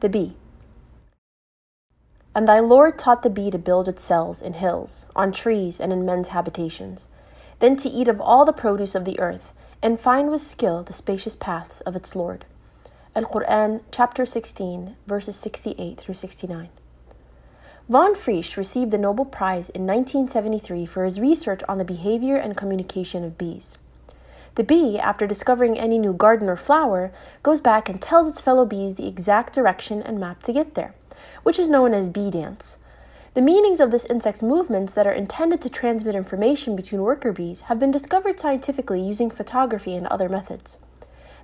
The bee. And thy Lord taught the bee to build its cells in hills, on trees, and in men's habitations, then to eat of all the produce of the earth, and find with skill the spacious paths of its Lord. Al-Qur'aan, chapter 16, verses 68 through 69. Von-Frisch received the Nobel Prize in 1973 for his research on the behavior and communication of bees. The bee, after discovering any new garden or flower, goes back and tells its fellow bees the exact direction and map to get there, which is known as bee dance. The meanings of this insect's movements that are intended to transmit information between worker bees have been discovered scientifically using photography and other methods.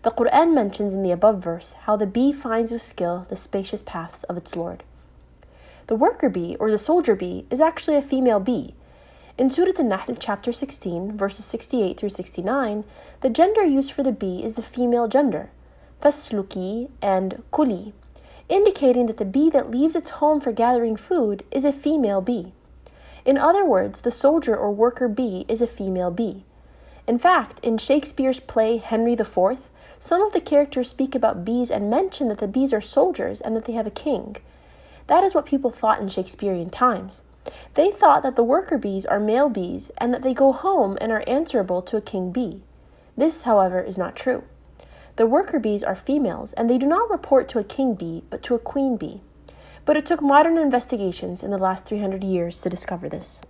The Qur'an mentions in the above verse how the bee finds with skill the spacious paths of its Lord. The worker bee, or the soldier bee, is actually a female bee. In Soorah Al-Nahl, chapter 16, verses 68 through 69, the gender used for the bee is the female gender, fasluki and kuli, indicating that the bee that leaves its home for gathering food is a female bee. In other words, the soldier or worker bee is a female bee. In fact, in Shakespeare's play Henry IV, some of the characters speak about bees and mention that the bees are soldiers and that they have a king. That is what people thought in Shakespearean times. They thought that the worker bees are male bees and that they go home and are answerable to a king bee. This, however, is not true. The worker bees are females, and they do not report to a king bee, but to a queen bee. But it took modern investigations in the last 300 years to discover this.